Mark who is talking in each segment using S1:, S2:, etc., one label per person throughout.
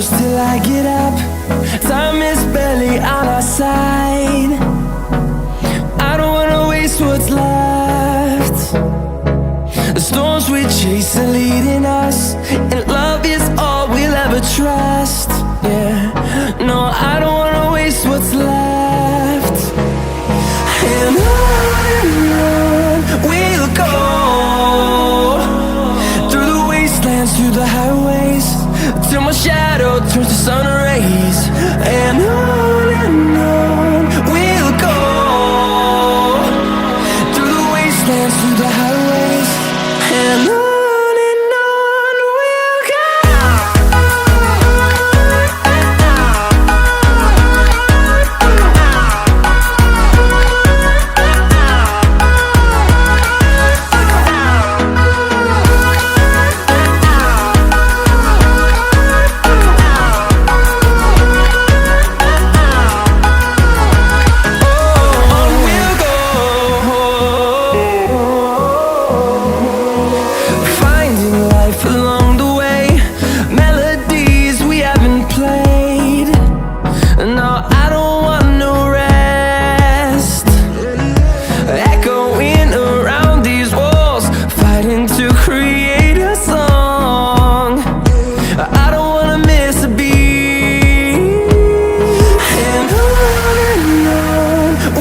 S1: close till I get up. Time is barely on our side. I don't wanna waste what's left. The storms we chase are leading us, and love is all we'll ever trust. Yeah, no, I don't wanna waste what's left. And on we'll go, through the wastelands, through the highways, till my shadow turns to sun rays. And on we'll go, through the wastelands, through the highways, and on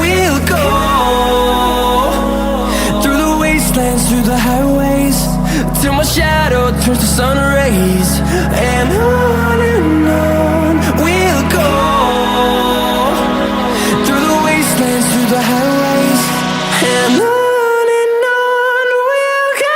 S1: we'll go. Through the highways, till my shadow turns to sun rays. And on we'll go, through the wastelands, through the highways, and on we'll go.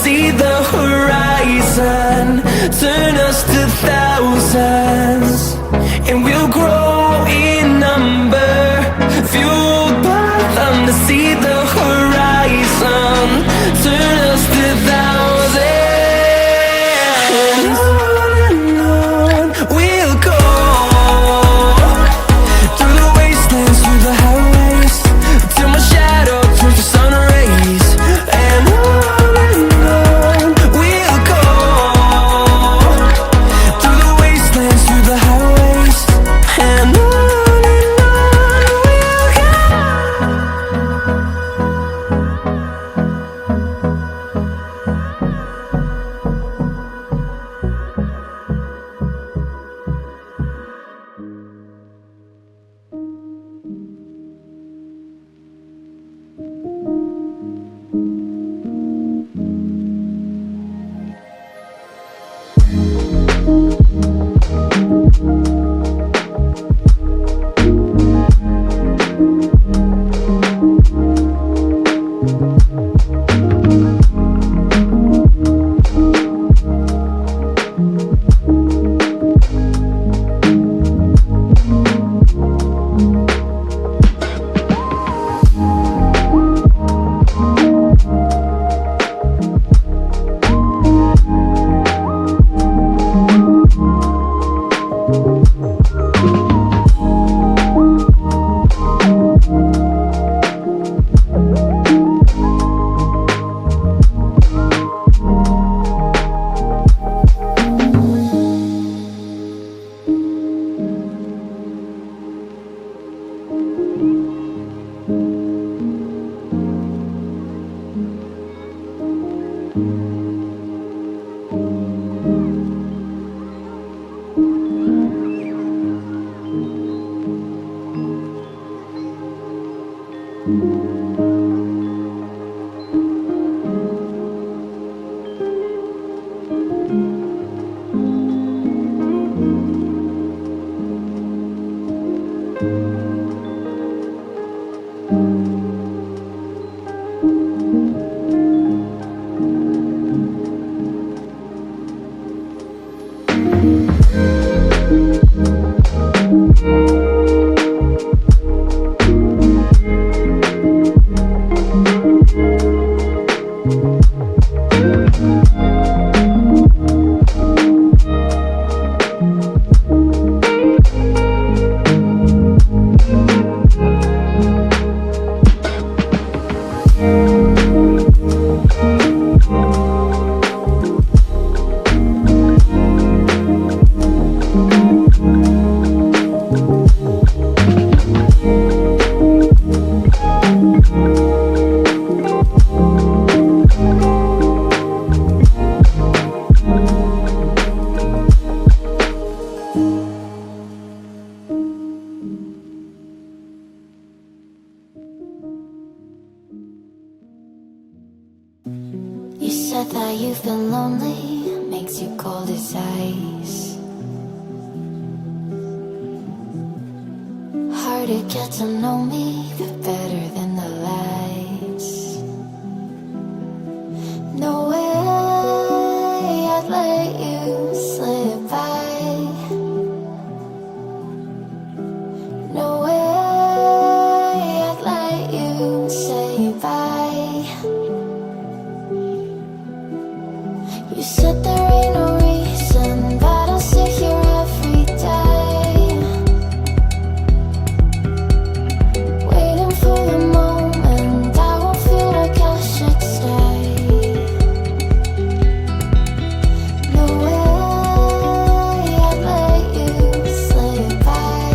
S1: See the horizon turn us to thousands, and we'll grow in number, fueled by them to see the horizon turn us to thousands. And on we'll go, through the wastelands, through the highways, till my shadow turns to sun rays. And
S2: said that you've been lonely, makes you cold as ice. Hard to get to know me, but better than the lies. No way I'd let you slip by. No way I'd let you say bye. You said there ain't no reason, but I'll sit here every day, waiting for the moment I won't feel like I should stay. No way I'd let you slip by.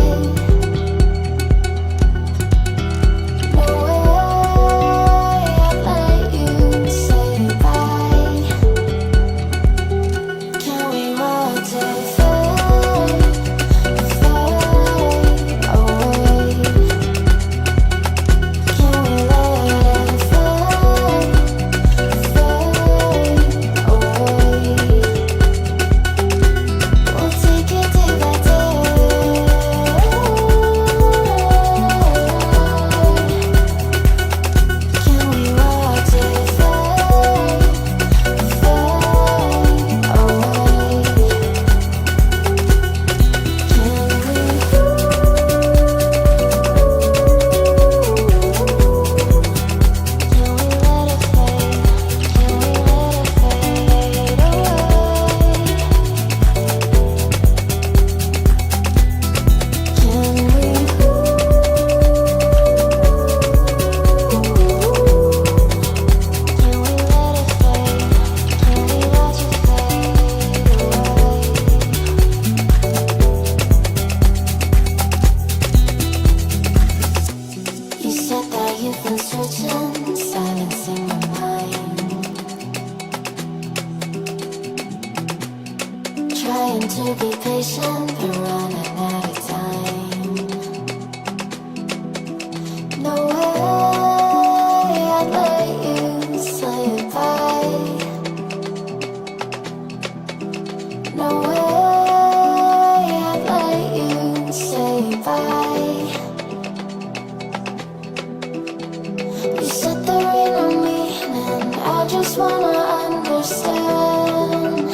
S2: No way I'd let you say bye. Can we watch it fade, fade away? Can we let it fade, fade away? We'll take it day by day. Can we watch it fade, fade away? You said that you've been searching, silencing your mind, trying to be patient, but running out of time. No way I'd let you slip by. No way I'd let you say bye. You said there ain't no meaning, I just wanna understand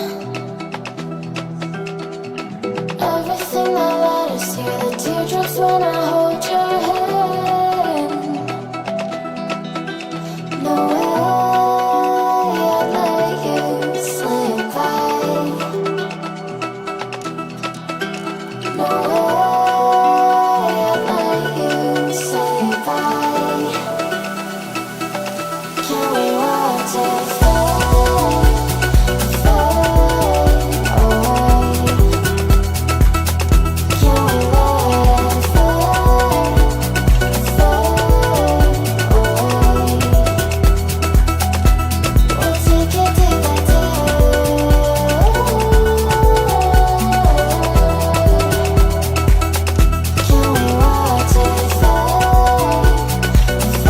S2: everything that led us here, the teardrops when I hold your hand. No way I'd let you slip by. No way I'd let you say bye. Can we watch it fade, fade away? Can we let it fade, fade away? We'll take it day by day. Can we watch it fade, fade away?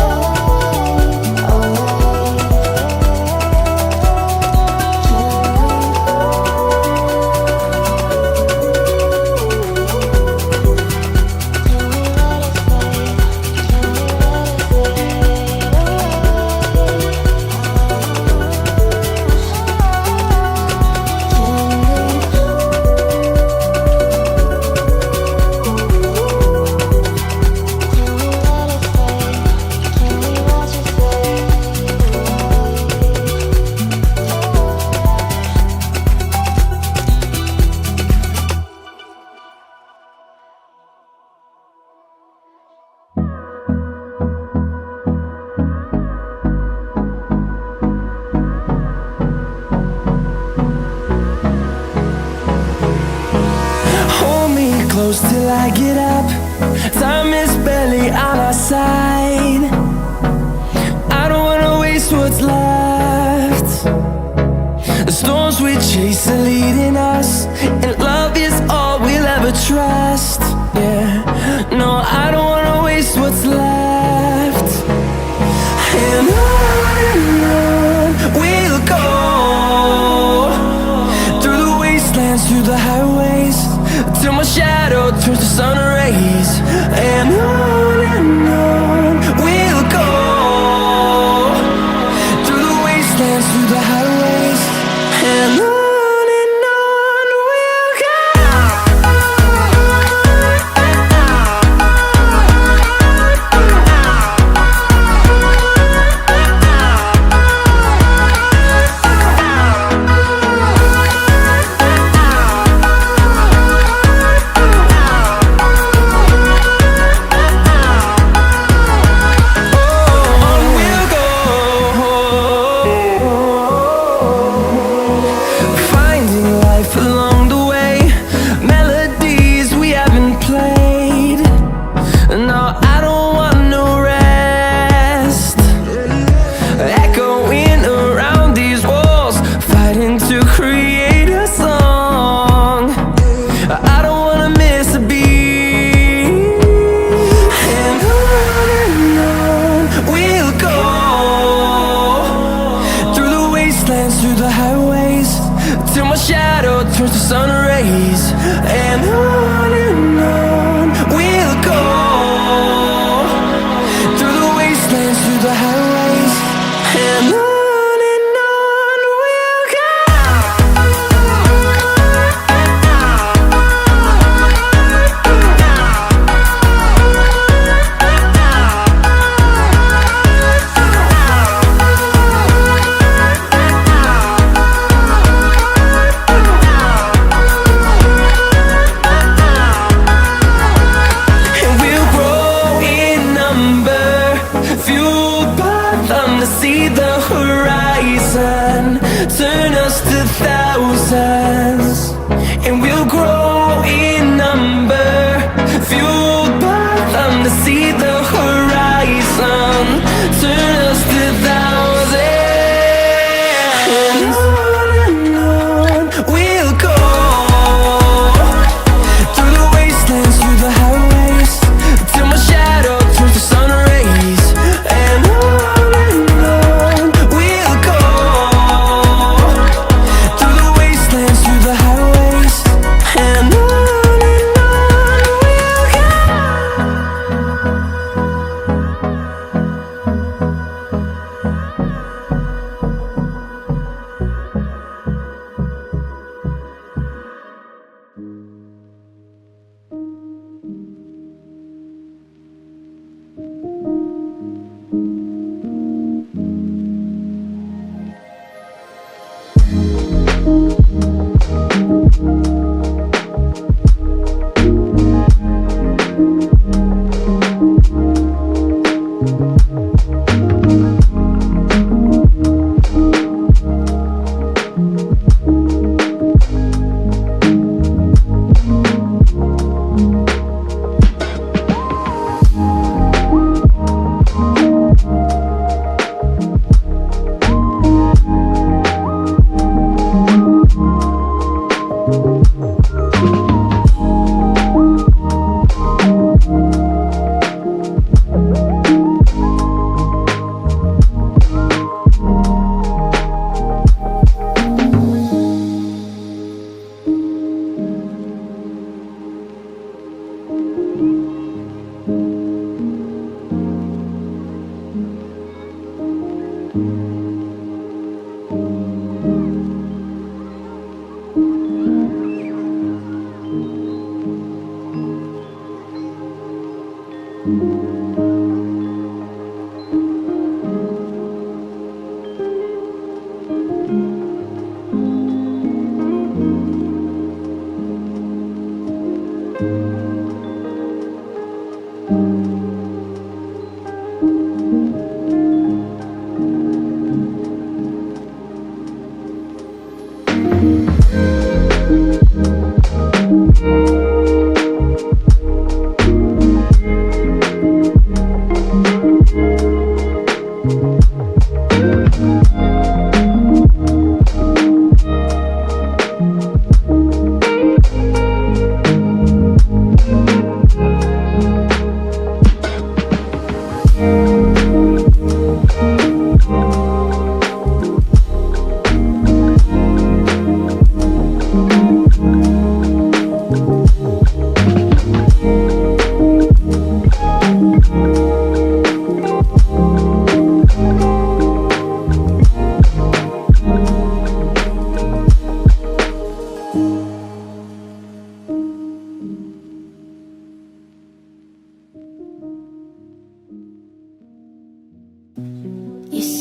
S1: Hold me close till I get up. Time is barely on our side. I don't wanna waste what's left. The storms we chase are leading us, and love is all we'll ever trust. Yeah, no, I don't wanna waste what's left. And on we'll go. the highways, till my shadow turns to sun rays. And on we'll go, through the wastelands, through the highways. And on we'll go. Through the highways, till my shadow turns to sun rays. And on we'll go, through the wastelands, through the highways. And on we'll go. See the horizon turn us to thousands, and we'll grow in number, fueled by them. To see the horizon turn us to thousands, and on we'll go, through the wastelands, through the highways, till my shadow turns to sun rays. And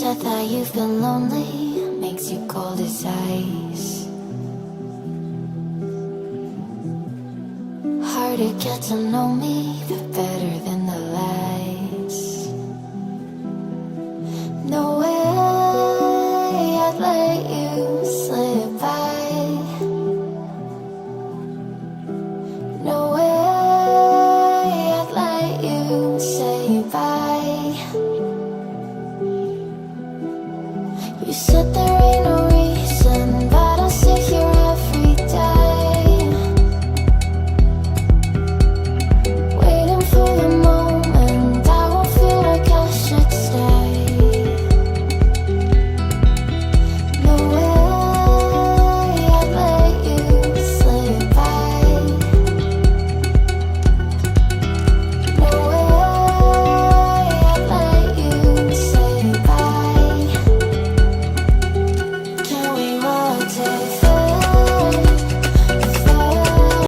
S2: said that you've been lonely, makes you cold as ice. Hard to get to know me, but better than the lies. No way I'd let you slip by. No way I'd let you say bye. You sit there